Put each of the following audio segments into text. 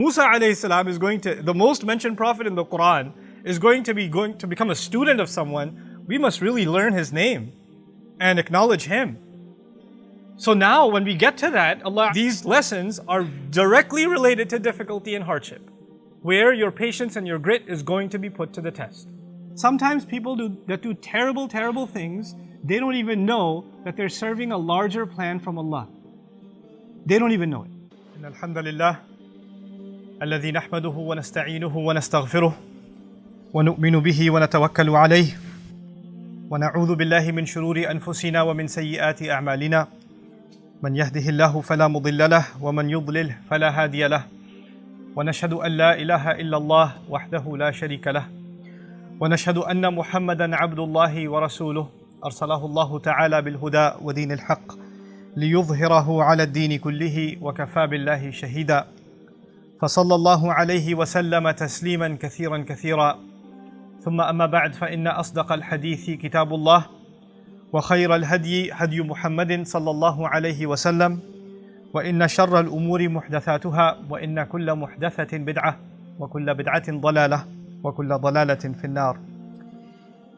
Musa alayhi salam is the most mentioned prophet in the Quran, is going to become a student of someone. We must really learn his name and acknowledge him. So now when we get to that, these lessons are directly related to difficulty and hardship, where your patience and your grit is going to be put to the test. Sometimes people that do terrible, terrible things, they don't even know that they're serving a larger plan from Allah. They don't even know it. Alhamdulillah, الذي نحمده ونستعينه ونستغفره ونؤمن به ونتوكل عليه ونعوذ بالله من شرور أنفسنا ومن سيئات أعمالنا من يهده الله فلا مضل له ومن يضلل فلا هادي له ونشهد أن لا إله إلا الله وحده لا شريك له ونشهد أن محمدا عبد الله ورسوله أرسله الله تعالى بالهدى ودين الحق ليظهره على الدين كله وكفى بالله شهيدا فصلى الله عليه وسلم تسليما كثيرا كثيرا ثم أما بعد فإن أصدق الحديث كتاب الله وخير الهدي هدي محمد صلى الله عليه وسلم وإن شر الأمور محدثاتها وإن كل محدثة بدعة وكل بدعة ضلالة وكل ضلالة في النار.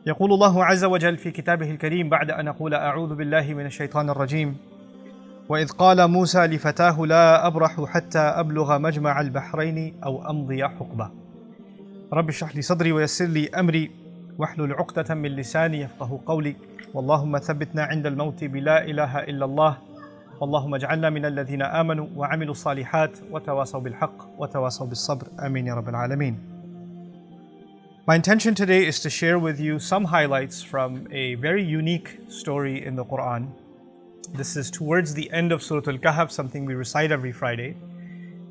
يقول الله عز وجل في كتابه الكريم بعد أن أقول أعوذ بالله من الشيطان الرجيم وإذ قال موسى لفتاه لا أبرح حتى أبلغ مجمع البحرين أو أمضي حقبة رب اشرح لي صدري ويسر لي أمري واحلل عقدة من لساني يفقه قولي واللهم ثبتنا عند الموت بلا إله إلا الله اللهم اجعلنا من الذين آمنوا وعملوا الصالحات وتواصوا بالحق وتواصوا بالصبر آمين يا رب العالمين. My intention today is to share with you some highlights from a very unique story in the Quran. This is towards the end of Surah Al-Kahf, something we recite every Friday.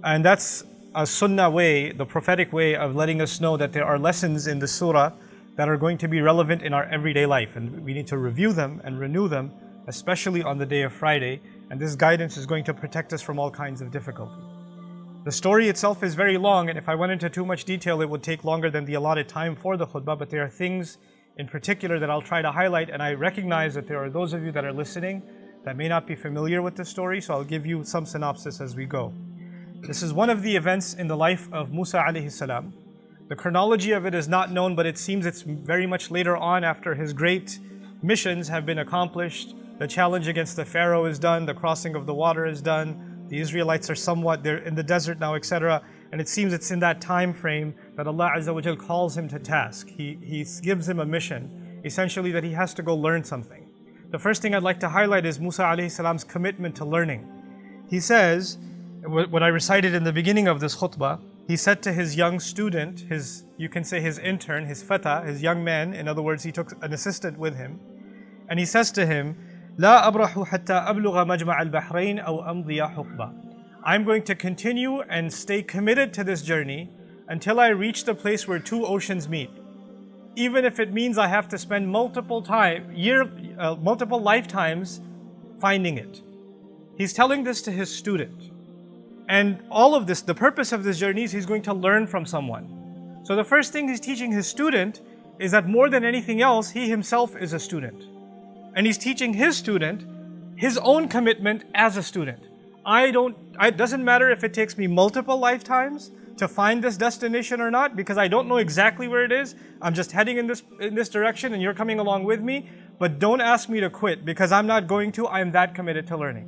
And that's a sunnah way, the prophetic way of letting us know that there are lessons in the surah that are going to be relevant in our everyday life. And we need to review them and renew them, especially on the day of Friday. And this guidance is going to protect us from all kinds of difficulty. The story itself is very long, and if I went into too much detail, it would take longer than the allotted time for the khutbah, but there are things in particular that I'll try to highlight, and I recognize that there are those of you that are listening that may not be familiar with the story, so I'll give you some synopsis as we go. This is one of the events in the life of Musa alayhi salam. The chronology of it is not known, but it seems it's very much later on after his great missions have been accomplished. The challenge against the Pharaoh is done, the crossing of the water is done, the Israelites are they're in the desert now, etc. And it seems it's in that time frame that Allah Azza wa Jal calls him to task. He gives him a mission, essentially that he has to go learn something. The first thing I'd like to highlight is Musa alayhi salam's commitment to learning. He says, what I recited in the beginning of this khutbah, he said to his young student, you can say his intern, his fata, his young man, in other words, he took an assistant with him, and he says to him, لا أبرح حتى أبلغ مجمع البحرين أو أمضي حقبة. I'm going to continue and stay committed to this journey until I reach the place where two oceans meet. Even if it means I have to spend multiple lifetimes finding it. He's telling this to his student. And all of this, the purpose of this journey is he's going to learn from someone. So the first thing he's teaching his student is that more than anything else, he himself is a student. And he's teaching his student his own commitment as a student. It doesn't matter if it takes me multiple lifetimes to find this destination or not, because I don't know exactly where it is. I'm just heading in this direction and you're coming along with me. But don't ask me to quit, because I'm not going to. I'm that committed to learning.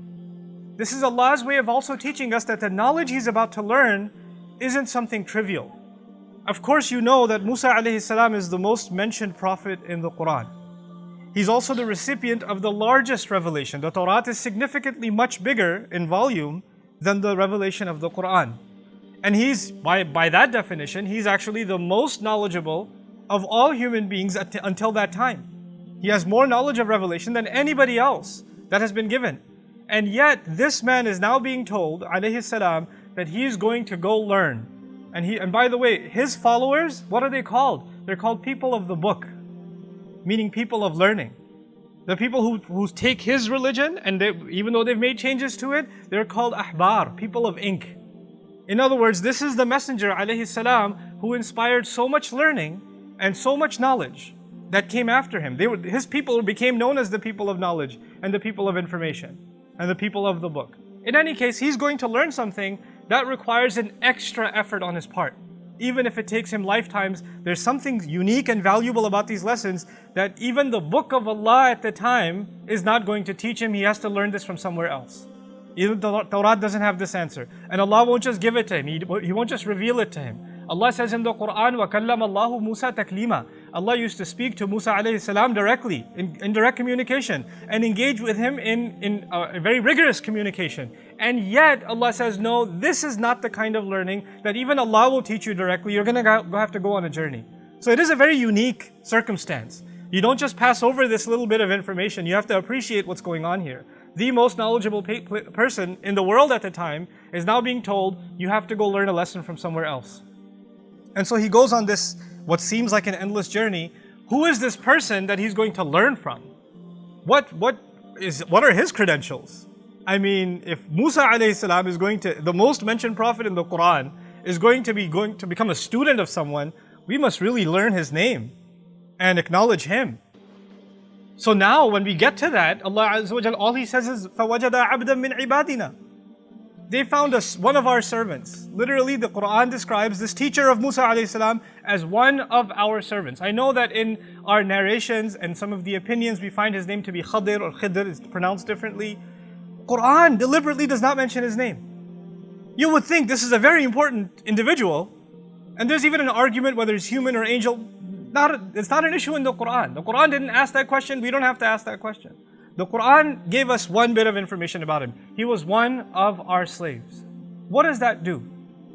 This is Allah's way of also teaching us that the knowledge He's about to learn isn't something trivial. Of course, you know that Musa alayhi salam is the most mentioned prophet in the Quran. He's also the recipient of the largest revelation. The Torah is significantly much bigger in volume than the revelation of the Quran. And he's, by that definition, he's actually the most knowledgeable of all human beings until that time. He has more knowledge of revelation than anybody else that has been given. And yet, this man is now being told, alayhi salam, that he is going to go learn. And by the way, his followers, what are they called? They're called people of the book, meaning people of learning. The people who take his religion, and even though they've made changes to it, they're called ahbar, people of ink. In other words, this is the messenger, alayhi salam, who inspired so much learning and so much knowledge that came after him. His people became known as the people of knowledge and the people of information and the people of the book. In any case, he's going to learn something that requires an extra effort on his part. Even if it takes him lifetimes, there's something unique and valuable about these lessons that even the book of Allah at the time is not going to teach him. He has to learn this from somewhere else. Even the Torah doesn't have this answer. And Allah won't just give it to him. He won't just reveal it to him. Allah says in the Quran, وَكَلَّمَ اللَّهُ مُوسَى تَكْلِيمًا. Allah used to speak to Musa alayhi salam directly, in direct communication, and engage with him in a very rigorous communication. And yet Allah says, no, this is not the kind of learning that even Allah will teach you directly. You're going to have to go on a journey. So it is a very unique circumstance. You don't just pass over this little bit of information. You have to appreciate what's going on here. The most knowledgeable person in the world at the time is now being told, you have to go learn a lesson from somewhere else. And so he goes on this, what seems like an endless journey. Who is this person that he's going to learn from? What are his credentials? I mean, if Musa alayhi salam is going to, the most mentioned prophet in the Quran, is going to become a student of someone, we must really learn his name and acknowledge him. So now when we get to that, Allah Azza wa Jal, all He says is, فَوَجَدَ عَبْدًا مِنْ عِبَادِنَا. They found us, one of our servants. Literally, the Quran describes this teacher of Musa alayhi salam as one of our servants. I know that in our narrations and some of the opinions, we find his name to be Khadir or Khidr, it's pronounced differently. Quran deliberately does not mention his name. You would think this is a very important individual, and there's even an argument whether he's human or angel. It's not an issue in the Quran. The Quran didn't ask that question. We don't have to ask that question. The Quran gave us one bit of information about him. He was one of our slaves. What does that do?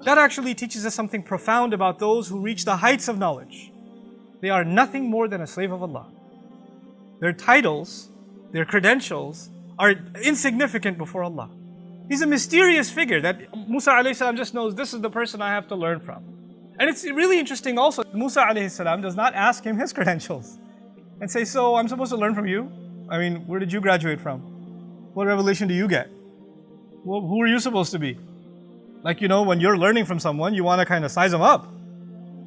That actually teaches us something profound about those who reach the heights of knowledge. They are nothing more than a slave of Allah. Their titles, their credentials are insignificant before Allah. He's a mysterious figure that Musa alayhi salam just knows, this is the person I have to learn from. And it's really interesting also, Musa alayhi salam does not ask him his credentials and say, so I'm supposed to learn from you? I mean, where did you graduate from? What revelation do you get? Well, who are you supposed to be? Like, when you're learning from someone, you want to kind of size them up.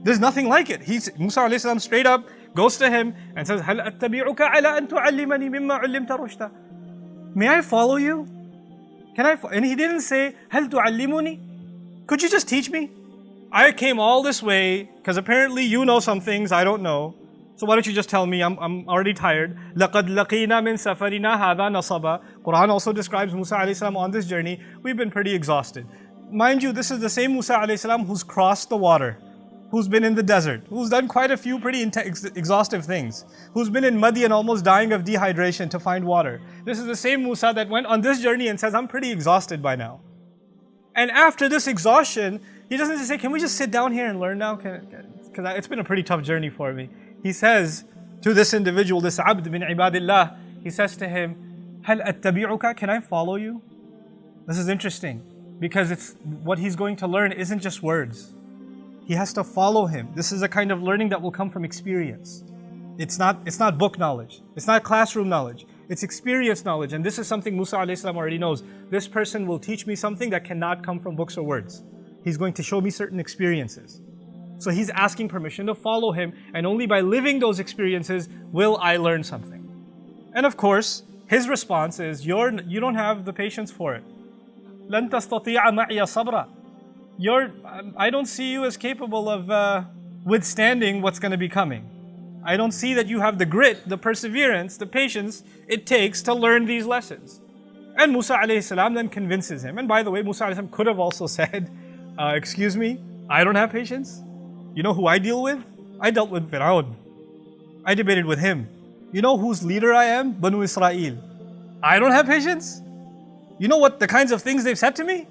There's nothing like it. Musa alayhi salam straight up goes to him and says, هَلْ أَتَّبِعُكَ عَلَىٰ أَن تُعَلِّمَنِي مِمَّا عُلِّمْتَ رُشْدًا. May I follow you? And he didn't say, هَلْ تُعَلِّمُنِي? Could you just teach me? I came all this way because apparently you know some things I don't know. So why don't you just tell me? I'm already tired. لَقَدْ لَقِينَا مِن سَفَرِنَا هَذَا نَصَبًا. Quran also describes Musa alayhi salam on this journey. We've been pretty exhausted. Mind you, this is the same Musa alayhi salam who's crossed the water, who's been in the desert, who's done quite a few pretty exhaustive things, who's been in Madi and almost dying of dehydration to find water. This is the same Musa that went on this journey and says, I'm pretty exhausted by now. And after this exhaustion, he doesn't just say, can we just sit down here and learn now? Because it's been a pretty tough journey for me. He says to this individual, this abd min ibadillah, he says to him, هَلْ أَتَّبِعُكَ? Can I follow you? This is interesting because what he's going to learn isn't just words. He has to follow him. This is a kind of learning that will come from experience. It's not book knowledge. It's not classroom knowledge. It's experience knowledge. And this is something Musa alayhi salam already knows. This person will teach me something that cannot come from books or words. He's going to show me certain experiences. So he's asking permission to follow him, and only by living those experiences will I learn something. And of course, his response is, you don't have the patience for it. لَن تَسْتَطِيعَ مَعِيَ صَبْرًا. I don't see you as capable of withstanding what's going to be coming. I don't see that you have the grit, the perseverance, the patience it takes to learn these lessons. And Musa alayhi salam then convinces him. And by the way, Musa alayhi salam could have also said, excuse me, I don't have patience. You know who I deal with? I dealt with Fir'aun. I debated with him. You know whose leader I am? Banu Israel. I don't have patience. You know what the kinds of things they've said to me?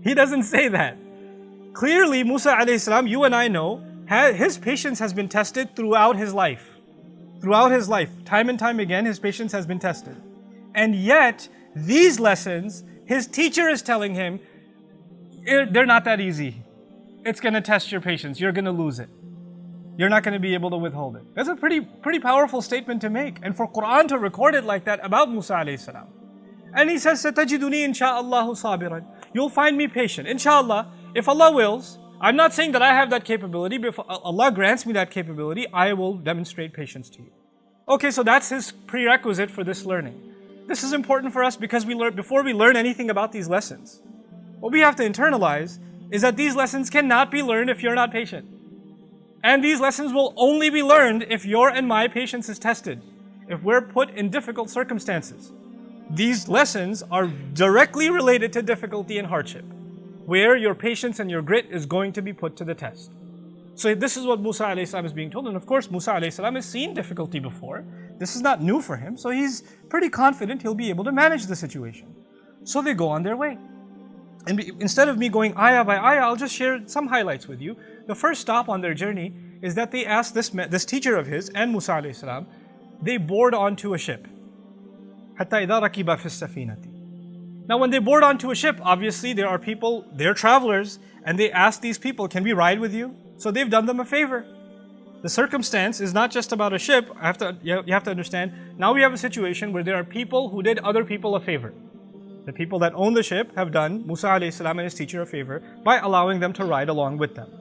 He doesn't say that. Clearly, Musa alayhi salam, you and I know, his patience has been tested throughout his life. Throughout his life, time and time again, his patience has been tested. And yet, these lessons, his teacher is telling him, they're not that easy. It's going to test your patience. You're going to lose it. You're not going to be able to withhold it. That's a pretty powerful statement to make. And for Quran to record it like that about Musa alayhi salam. And he says, سَتَجِدُنِي إِنْ شَاءَ اللَّهُ صَابِرًا. You'll find me patient. Inshallah, if Allah wills, I'm not saying that I have that capability, but if Allah grants me that capability, I will demonstrate patience to you. Okay, so that's his prerequisite for this learning. This is important for us because before we learn anything about these lessons, What we have to internalize is that these lessons cannot be learned if you're not patient. And these lessons will only be learned if your and my patience is tested, if we're put in difficult circumstances. These lessons are directly related to difficulty and hardship, where your patience and your grit is going to be put to the test. So this is what Musa alayhi salam is being told. And of course, Musa alayhi salam has seen difficulty before. This is not new for him. So he's pretty confident he'll be able to manage the situation. So they go on their way. And instead of me going ayah by ayah, I'll just share some highlights with you. The first stop on their journey is that they asked this teacher of his and Musa alayhi salam, they board onto a ship. حَتَّى إِذَا رَكِبَ فِي السَّفِينَةِ. Now when they board onto a ship, obviously there are people, they're travelers, and they ask these people, can we ride with you? So they've done them a favor. The circumstance is not just about a ship. You have to understand, now we have a situation where there are people who did other people a favor. The people that own the ship have done Musa alayhi salam and his teacher a favor by allowing them to ride along with them.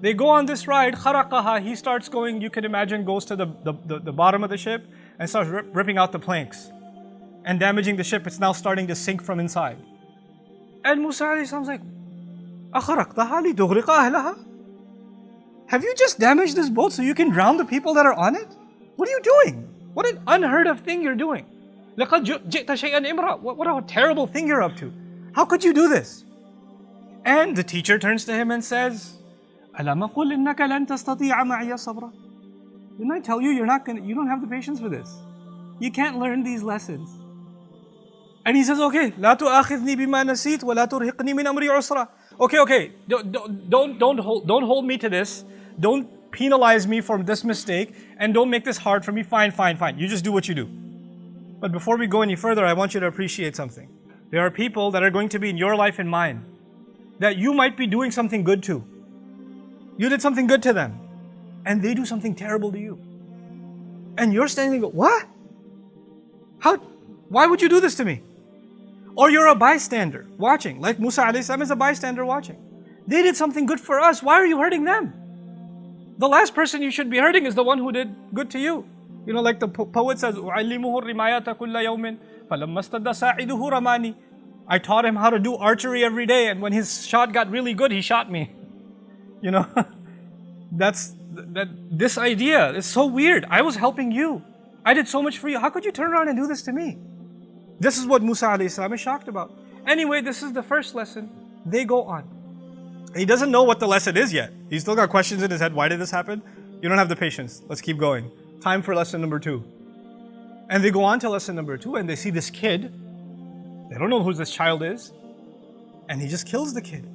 They go on this ride, خَرَقَهَا, he starts going, you can imagine, goes to the bottom of the ship and starts ripping out the planks and damaging the ship. It's now starting to sink from inside. And Musa alayhi salam's like, أَخَرَقْتَهَا لِتُغْرِقَ أَهْلَهَا? Have you just damaged this boat so you can drown the people that are on it? What are you doing? What an unheard of thing you're doing. لَقَدْ جِئْتَ شَيْئًا إِمْرًا. What a terrible thing you're up to. How could you do this? And the teacher turns to him and says, أَلَمَ قُلْ إِنَّكَ لَن تَسْتَطِيعَ مَعِيَ صَبْرًا. Didn't I tell you you don't have the patience for this? You can't learn these lessons. And he says, okay, لا تؤاخذني بما نسيت ولا ترهقني من أمري عسرا. Okay, don't hold me to this. Don't penalize me for this mistake, and don't make this hard for me. Fine. You just do what you do. But before we go any further, I want you to appreciate something. There are people that are going to be in your life and mine that you might be doing something good to. You did something good to them, and they do something terrible to you. And you're standing there, what? How? Why would you do this to me? Or you're a bystander watching, like Musa alayhi salam is a bystander watching. They did something good for us. Why are you hurting them? The last person you should be hurting is the one who did good to you. You know, like the poet says, أُعَلِّمُهُ الرِّمَايَةَ كُلَّ يَوْمٍ فَلَمَّا اسْتَدَّ سَاعِدُهُ رَمَانِي. I taught him how to do archery every day, and when his shot got really good, he shot me. You know, this idea is so weird. I was helping you. I did so much for you. How could you turn around and do this to me? This is what Musa alayhi salam is shocked about. Anyway, this is the first lesson. They go on. He doesn't know what the lesson is yet. He's still got questions in his head. Why did this happen? You don't have the patience. Let's keep going. Time for lesson number 2. And they go on to lesson number 2, and they see this kid. They don't know who this child is. And he just kills the kid.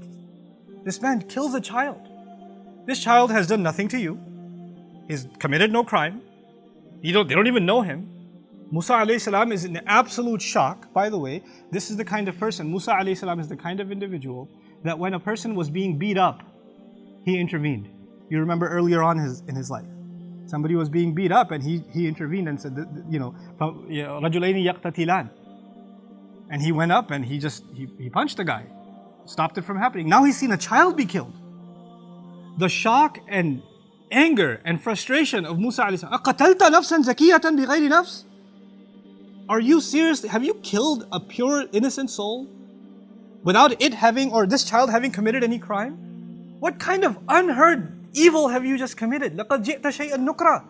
This man kills a child. This child has done nothing to you. He's committed no crime. They don't even know him. Musa alayhi salam is in absolute shock. By the way, this is the kind of person, Musa alayhi salam is the kind of individual that when a person was being beat up, he intervened. You remember earlier on in his life. Somebody was being beat up and he intervened and said, رَجُلَيْنِ يَقْتَتِلَانِ. And he went up and he punched the guy. Stopped it from happening. Now he's seen a child be killed. The shock and anger and frustration of Musa alayhi salam. أَقَتَلْتَ نَفْسًا زَكِيَّةً بِغَيْرِ نَفْسٍ. Are you serious? Have you killed a pure, innocent soul without it having, or this child having committed any crime? What kind of unheard evil have you just committed? لَقَدْ جِئْتَ شَيْئًا نُكْرًا.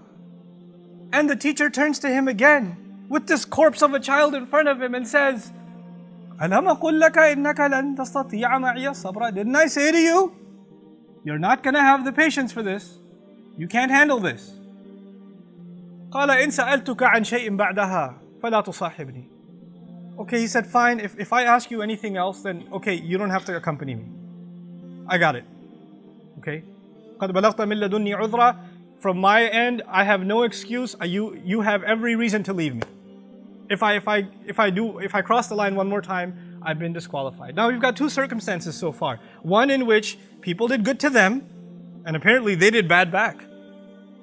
And the teacher turns to him again with this corpse of a child in front of him and says, أَلَمَ قُلْ لَكَ إِنَّكَ لَن تَسْتَطِيعَ مَعِيَ صَبْرًا. Didn't I say to you, you're not going to have the patience for this. You can't handle this. قَالَ إِن سَأَلْتُكَ عَنْ شَيْءٍ بَعْدَهَا فَلَا تُصَاحِبْنِي. Okay, he said, fine, if I ask you anything else, then okay, you don't have to accompany me. I got it. Okay? قَدْ بَلَغْتَ مِن لَدُنِّي عُذْرًا. From my end, I have no excuse. You have every reason to leave me. If I cross the line one more time, I've been disqualified. Now we've got 2 circumstances so far. One in which people did good to them, and apparently they did bad back.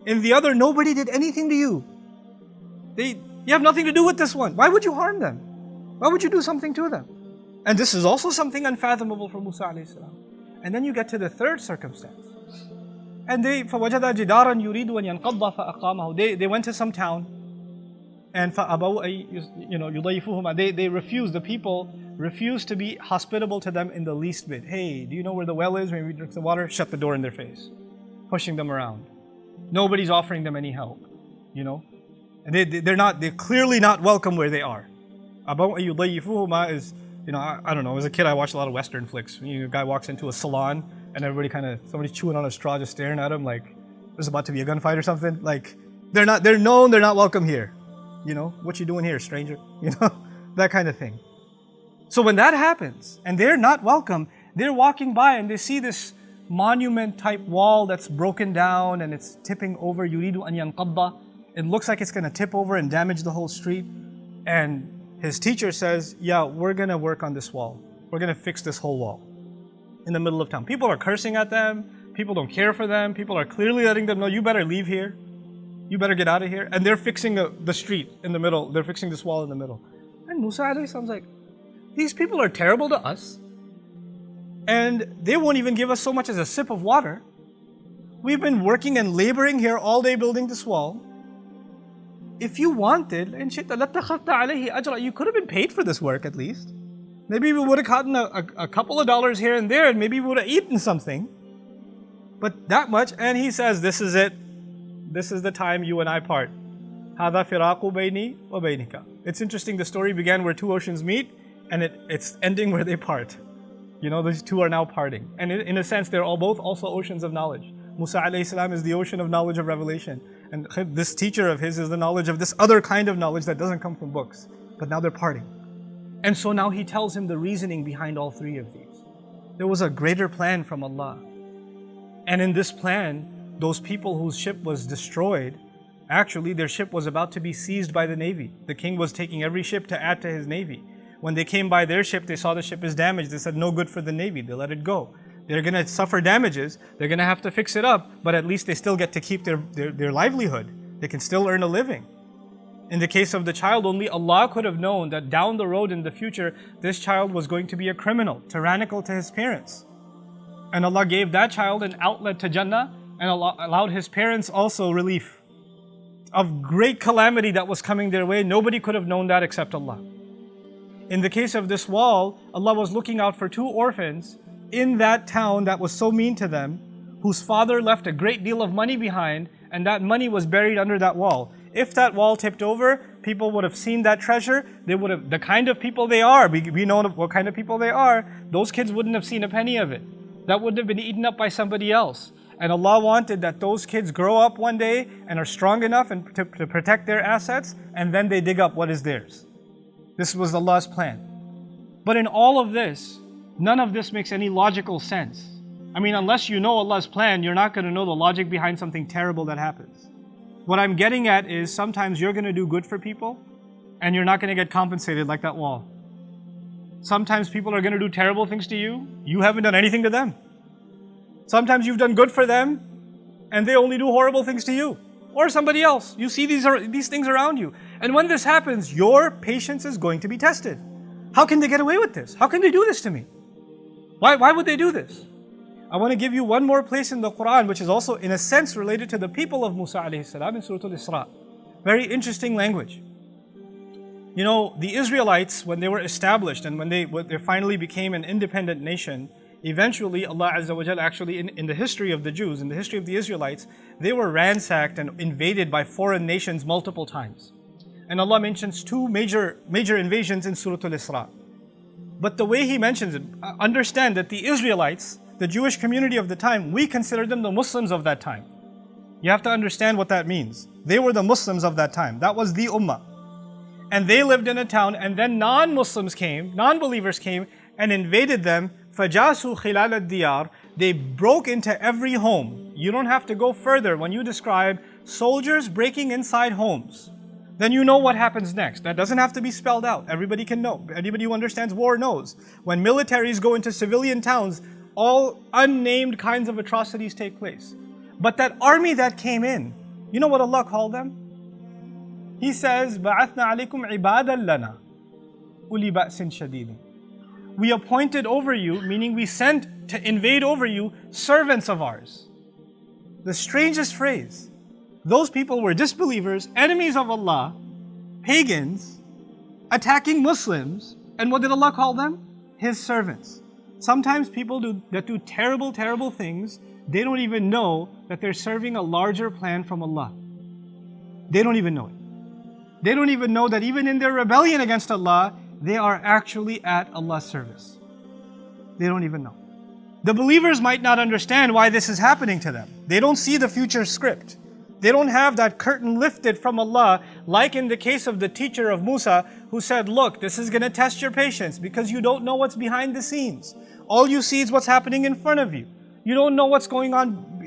In the other, nobody did anything to you. You have nothing to do with this one. Why would you harm them? Why would you do something to them? And this is also something unfathomable for Musa alayhi salam. And then you get to the third circumstance. And فَوَجَدَ جِدَارًا يُرِيدُ أَن يَنْقَضَّ فَأَقَامَهُ. They went to some town, and فَأَبَوْا يُضَيِّفُهُمَا. They refused, the people refused to be hospitable to them in the least bit. Hey, do you know where the well is? Maybe we drink the water. Shut the door in their face, pushing them around. Nobody's offering them any help, you know. And they're clearly not welcome where they are. About yudayifuhuma is, you know, I don't know. As a kid, I watched a lot of Western flicks. A guy walks into a salon and somebody's chewing on a straw, just staring at him like there's about to be a gunfight or something. Like they're not welcome here. You know, what you doing here, stranger? You know, that kind of thing. So when that happens and they're not welcome, they're walking by and they see this monument type wall that's broken down and it's tipping over. Yuridu an yanqadda. It looks like it's going to tip over and damage the whole street. And his teacher says, yeah, we're going to work on this wall. We're going to fix this whole wall in the middle of town. People are cursing at them. People don't care for them. People are clearly letting them know, you better leave here. You better get out of here. And they're fixing the street in the middle. They're fixing this wall in the middle. And Musa alayhi salam's like, these people are terrible to us. And they won't even give us so much as a sip of water. We've been working and laboring here all day building this wall. If you wanted, you could have been paid for this work at least. Maybe we would have gotten a couple of dollars here and there, and maybe we would have eaten something. But that much, and he says, this is it. This is the time you and I part. هَذَا فِرَاقُ بَيْنِي وَبَيْنِكَ. It's interesting, the story began where two oceans meet, and it's ending where they part. You know, these two are now parting. And in a sense, they're both also oceans of knowledge. Musa alayhi salam is the ocean of knowledge of revelation. And this teacher of his is the knowledge of this other kind of knowledge that doesn't come from books. But now they're parting. And so now he tells him the reasoning behind all three of these. There was a greater plan from Allah. And in this plan, those people whose ship was destroyed, actually their ship was about to be seized by the navy. The king was taking every ship to add to his navy. When they came by their ship, they saw the ship is damaged. They said, no good for the navy. They let it go. They're going to suffer damages. They're going to have to fix it up. But at least they still get to keep their livelihood. They can still earn a living. In the case of the child, only Allah could have known that down the road in the future, this child was going to be a criminal, tyrannical to his parents. And Allah gave that child an outlet to Jannah, and Allah allowed his parents also relief of great calamity that was coming their way. Nobody could have known that except Allah. In the case of this wall, Allah was looking out for two orphans in that town that was so mean to them, whose father left a great deal of money behind, and that money was buried under that wall. If that wall tipped over, people would have seen that treasure. They would have, the kind of people they are, we know what kind of people they are, those kids wouldn't have seen a penny of it. That would have been eaten up by somebody else. And Allah wanted that those kids grow up one day and are strong enough and to protect their assets, and then they dig up what is theirs. This was Allah's plan. But in all of this, none of this makes any logical sense. I mean, unless you know Allah's plan, you're not going to know the logic behind something terrible that happens. What I'm getting at is sometimes you're going to do good for people and you're not going to get compensated like that wall. Sometimes people are going to do terrible things to you. You haven't done anything to them. Sometimes you've done good for them and they only do horrible things to you or somebody else. You see these things around you. And when this happens, your patience is going to be tested. How can they get away with this? How can they do this to me? Why would they do this? I want to give you one more place in the Quran, which is also in a sense related to the people of Musa alayhi salam in Surah Al-Isra. Very interesting language. You know, the Israelites, when they were established and when they finally became an independent nation, eventually Allah Azza wa Jal actually in the history of the Jews, in the history of the Israelites, they were ransacked and invaded by foreign nations multiple times. And Allah mentions two major invasions in Surah Al-Isra. But the way He mentions it, understand that the Israelites, the Jewish community of the time, we consider them the Muslims of that time. You have to understand what that means. They were the Muslims of that time. That was the Ummah. And they lived in a town, and then non-Muslims came, non-believers came and invaded them. فَجَاسُوا خِلَالَ الدِّيَارِ. They broke into every home. You don't have to go further. When you describe soldiers breaking inside homes, then you know what happens next. That doesn't have to be spelled out. Everybody can know. Anybody who understands war knows. When militaries go into civilian towns, all unnamed kinds of atrocities take place. But that army that came in, you know what Allah called them? He says, بَعَثْنَا عَلَيْكُمْ عِبَادًا لَنَا أُولِي بَأْسٍ شَدِيدٍ. We appointed over you, meaning we sent to invade over you, servants of ours. The strangest phrase. Those people were disbelievers, enemies of Allah, pagans, attacking Muslims, And what did Allah call them? His servants. Sometimes people that do terrible, terrible things, they don't even know that they're serving a larger plan from Allah. They don't even know it. They don't even know that even in their rebellion against Allah, they are actually at Allah's service. They don't even know. The believers might not understand why this is happening to them. They don't see the future script. They don't have that curtain lifted from Allah, like in the case of the teacher of Musa, who said, look, this is going to test your patience because you don't know what's behind the scenes. All you see is what's happening in front of you. You don't know what's going on,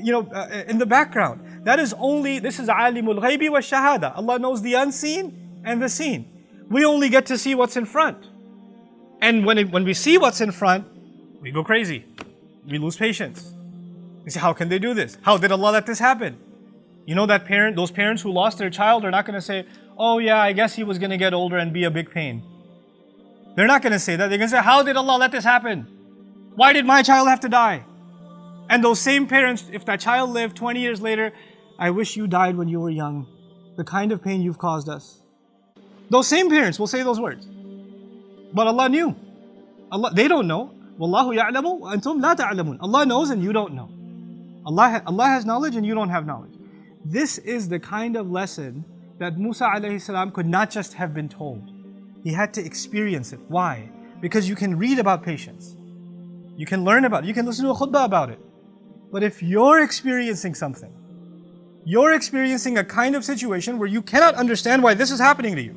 in the background. This is alimul ghaybi wa shahada. Allah knows the unseen and the seen. We only get to see what's in front. And when we see what's in front, we go crazy. We lose patience. We say, how can they do this? How did Allah let this happen? You know those parents who lost their child are not going to say, oh yeah, I guess he was going to get older and be a big pain. They're not going to say that. They're going to say, how did Allah let this happen? Why did my child have to die? And those same parents, if that child lived 20 years later, I wish you died when you were young. The kind of pain you've caused us. Those same parents will say those words. But Allah knew. They don't know. Wallahu ya'lamu wa antum la ta'lamun. Allah knows and you don't know. Allah has knowledge and you don't have knowledge. This is the kind of lesson that Musa alayhi salam could not just have been told. He had to experience it. Why? Because you can read about patience. You can learn about it. You can listen to a khutbah about it. But if you're experiencing something, you're experiencing a kind of situation where you cannot understand why this is happening to you.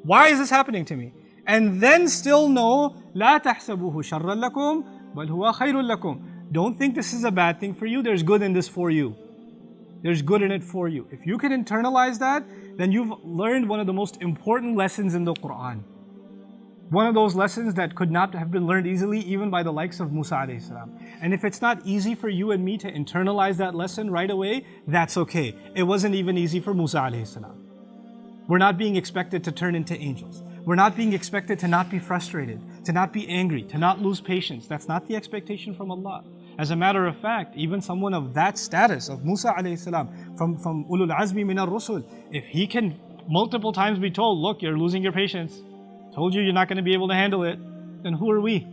Why is this happening to me? And then still know, لا تحسبوه شرا لكم بل هو خير لكم. Don't think this is a bad thing for you. There's good in this for you. There's good in it for you. If you can internalize that, then you've learned one of the most important lessons in the Quran. One of those lessons that could not have been learned easily even by the likes of Musa alayhi salam. And if it's not easy for you and me to internalize that lesson right away, that's okay. It wasn't even easy for Musa alayhi salam. We're not being expected to turn into angels. We're not being expected to not be frustrated, to not be angry, to not lose patience. That's not the expectation from Allah. As a matter of fact, even someone of that status, of Musa alayhi salam, from ulul azmi min ar-rusul, if he can multiple times be told, look, you're losing your patience, told you you're not going to be able to handle it, then who are we?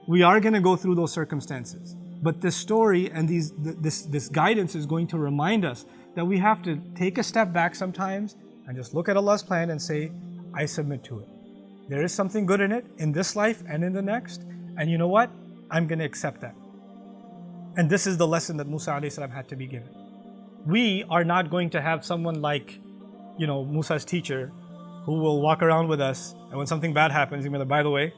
We are going to go through those circumstances. But this story and this guidance is going to remind us that we have to take a step back sometimes and just look at Allah's plan and say, I submit to it. There is something good in it, in this life and in the next, and you know what? I'm going to accept that. And this is the lesson that Musa alayhi salam had to be given. We are not going to have someone like, Musa's teacher who will walk around with us, and when something bad happens, he'll be like, by the way,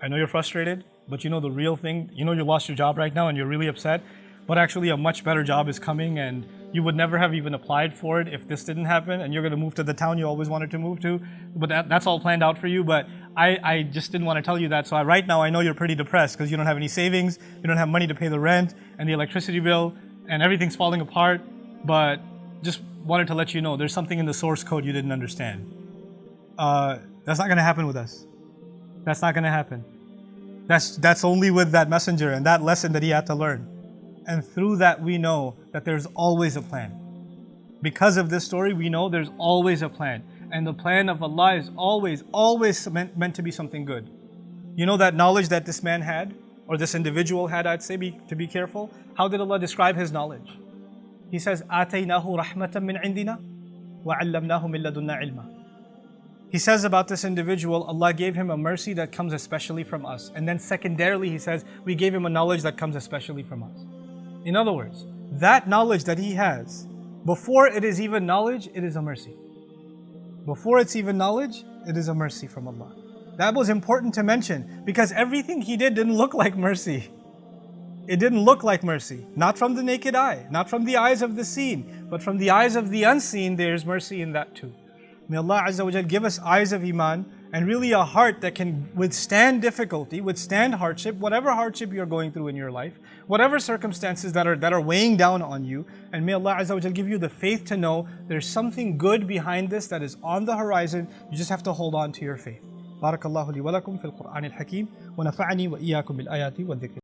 I know you're frustrated, but the real thing, you lost your job right now and you're really upset, but actually a much better job is coming and you would never have even applied for it if this didn't happen, and you're going to move to the town you always wanted to move to, but that's all planned out for you, but I just didn't want to tell you that, so right now I know you're pretty depressed because you don't have any savings, you don't have money to pay the rent and the electricity bill, and everything's falling apart, but just wanted to let you know there's something in the source code you didn't understand. That's not going to happen with us. That's not going to happen. That's only with that messenger and that lesson that he had to learn. And through that we know that there's always a plan. Because of this story, we know there's always a plan. And the plan of Allah is always meant to be something good. You know that knowledge that this man had, or this individual had, I'd say, to be careful. How did Allah describe his knowledge? He says, آتَيْنَاهُ رَحْمَةً مِّنْ عِنْدِنَا وَعَلَّمْنَاهُ مِن لَدُنَّا عِلْمًا. He says about this individual, Allah gave him a mercy that comes especially from us. And then secondarily, he says, we gave him a knowledge that comes especially from us. In other words, that knowledge that he has, before it is even knowledge, it is a mercy. Before it's even knowledge, it is a mercy from Allah. That was important to mention because everything he did didn't look like mercy. It didn't look like mercy. Not from the naked eye, not from the eyes of the seen, but from the eyes of the unseen, there's mercy in that too. May Allah Azza wa Jal give us eyes of Iman and really a heart that can withstand difficulty, withstand hardship, whatever hardship you're going through in your life, whatever circumstances that are weighing down on you. And may Allah Azza wa Jal give you the faith to know there's something good behind this that is on the horizon. You just have to hold on to your faith. Barakallahu li wa lakum fil Qur'an al-Hakim wa nafa'ani wa iyyakum bil ayati wa dhikr.